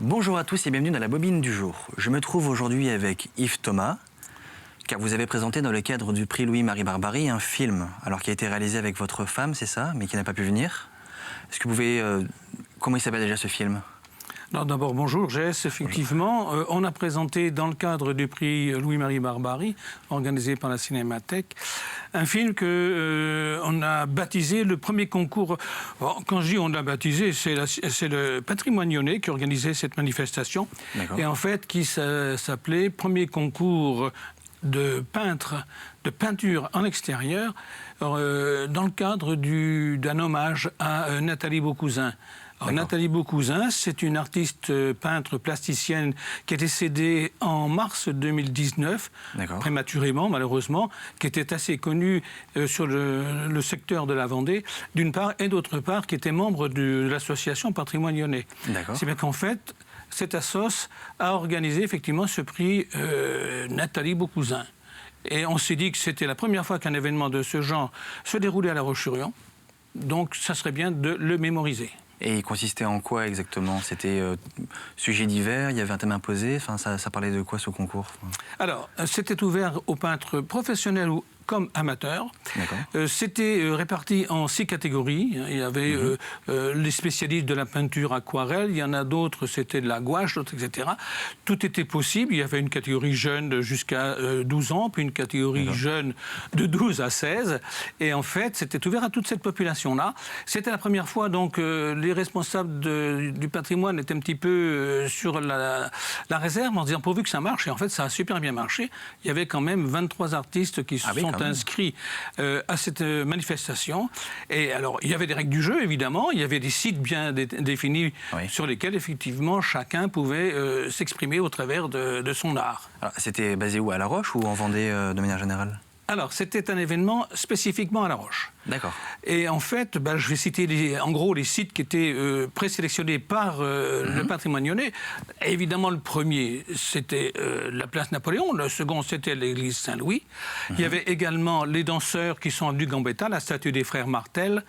Bonjour à tous et bienvenue dans la bobine du jour. Je me trouve aujourd'hui avec Yves Thomas, car vous avez présenté dans le cadre du prix Louis-Marie Barbary un film, alors qui a été réalisé avec votre femme, c'est ça, mais qui n'a pas pu venir. Est-ce que vous pouvez... comment il s'appelle déjà ce film ? D'abord, bonjour Jess. Effectivement, on a présenté dans le cadre du prix Louis-Marie Barbary, organisé par la Cinémathèque, un film qu'on a baptisé le premier concours. Bon, quand je dis on l'a baptisé, c'est le Patrimoine lyonnais qui organisait cette manifestation. Et en fait, qui s'appelait Premier concours de peinture en extérieur, dans le cadre d'un hommage à Nathalie Beaucousin. Nathalie Beaucousin, c'est une artiste peintre plasticienne qui est décédée en mars 2019, prématurément malheureusement, qui était assez connue sur le secteur de la Vendée, d'une part, et d'autre part, qui était membre de l'association Patrimoine lyonnais. C'est bien qu'en fait, cette assoce a organisé effectivement ce prix Nathalie Beaucousin. Et on s'est dit que c'était la première fois qu'un événement de ce genre se déroulait à La Roche-sur-Yon, donc ça serait bien de le mémoriser. Et il consistait en quoi exactement? C'était sujet divers, il y avait un thème imposé, enfin, ça parlait de quoi ce concours? Alors, c'était ouvert aux peintres professionnels ou comme amateurs. C'était réparti en 6 catégories. Il y avait les spécialistes de la peinture aquarelle, il y en a d'autres, c'était de la gouache, d'autres, etc. Tout était possible. Il y avait une catégorie jeune jusqu'à 12 ans, puis une catégorie jeune de 12 à 16. Et en fait, c'était ouvert à toute cette population-là. C'était la première fois, donc, les responsables du patrimoine étaient un petit peu sur la réserve en se disant pourvu que ça marche. Et en fait, ça a super bien marché. Il y avait quand même 23 artistes qui se sont inscrits à cette manifestation. Et alors, il y avait des règles du jeu, évidemment. Il y avait des sites bien définis sur lesquels, effectivement, chacun pouvait s'exprimer au travers de son art. C'était basé où? À La Roche ou en Vendée de manière générale? Alors, c'était un événement spécifiquement à La Roche. D'accord. Et en fait, je vais citer en gros les sites qui étaient présélectionnés par le Patrimoine lyonnais. Évidemment, le premier, c'était la place Napoléon. Le second, c'était l'église Saint-Louis. Il y avait également les danseurs qui sont du Gambetta, la statue des frères Martel.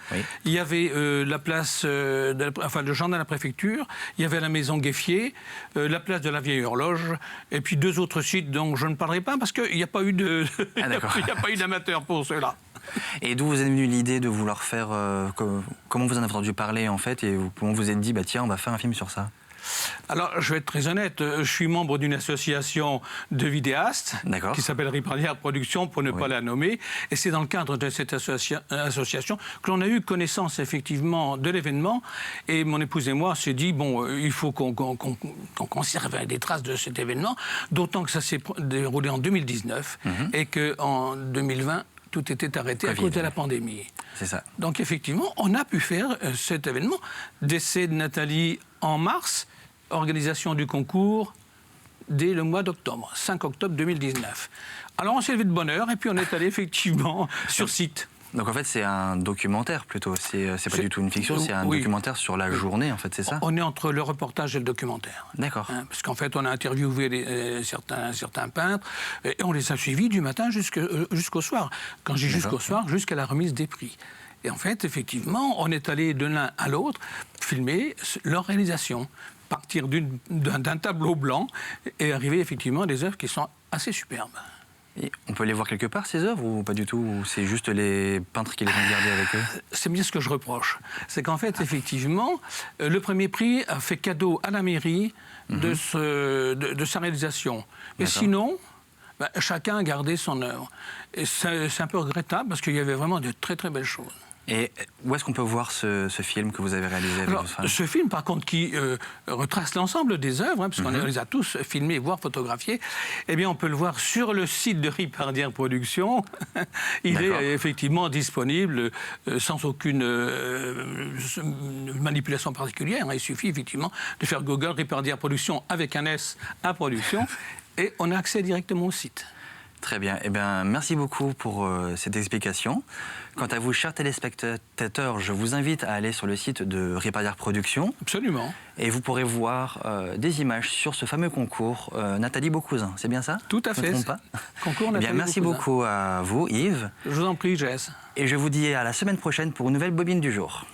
Il y avait la place, le jardin de la préfecture. Il y avait la maison Gueffier, la place de la vieille horloge. Et puis 2 autres sites dont je ne parlerai pas parce qu'il n'y a pas eu d'amateurs pour ceux-là. Et d'où vous est venue l'idée de vouloir faire... comment vous en avez entendu parler, en fait, et comment vous êtes dit, bah, tiens, on va faire un film sur ça? Alors, je vais être très honnête, je suis membre d'une association de vidéastes qui s'appelle Ripardière Productions, pour ne pas la nommer. Et c'est dans le cadre de cette association que l'on a eu connaissance, effectivement, de l'événement. Et mon épouse et moi, on s'est dit, bon, il faut qu'on conserve des traces de cet événement, d'autant que ça s'est déroulé en 2019 et qu'en 2020, tout était arrêté à cause de la pandémie. C'est ça. Donc, effectivement, on a pu faire cet événement. Décès de Nathalie en mars, organisation du concours dès le mois d'octobre, 5 octobre 2019. Alors, on s'est levé de bonne heure et puis on est allé effectivement sur site. Donc en fait, c'est un documentaire plutôt, c'est pas du tout une fiction, c'est un documentaire sur la journée, en fait, c'est ça? On est entre le reportage et le documentaire. D'accord. Parce qu'en fait, on a interviewé certains peintres et on les a suivis du matin jusqu'au soir. Quand je dis jusqu'au soir, jusqu'à la remise des prix. Et en fait, effectivement, on est allé de l'un à l'autre filmer leur réalisation, partir d'un tableau blanc et arriver effectivement à des œuvres qui sont assez superbes. Et on peut les voir quelque part, ces œuvres, ou pas du tout? Ou c'est juste les peintres qui les ont gardées avec eux? C'est bien ce que je reproche. C'est qu'en fait, effectivement, le premier prix a fait cadeau à la mairie de sa réalisation. Mais sinon, chacun a gardé son œuvre. Et c'est un peu regrettable parce qu'il y avait vraiment de très très belles choses. Et où est-ce qu'on peut voir ce film que vous avez réalisé avec votre femme? Ce film, par contre, qui retrace l'ensemble des œuvres, puisqu'on les a tous filmés, voire photographiés, eh bien, on peut le voir sur le site de Ripardière Productions. Il est effectivement disponible sans aucune manipulation particulière. Il suffit effectivement de faire Google Ripardière Productions avec un S à production et on a accès directement au site. Très bien. Eh bien, merci beaucoup pour cette explication. Quant à vous, chers téléspectateurs, je vous invite à aller sur le site de Ripardière Productions. Absolument. Et vous pourrez voir des images sur ce fameux concours Nathalie Beaucousin. C'est bien ça? Tout à fait. Je ne me trompe pas? Concours Nathalie Beaucousin. Merci beaucoup à vous, Yves. Je vous en prie, Jess. Et je vous dis à la semaine prochaine pour une nouvelle bobine du jour.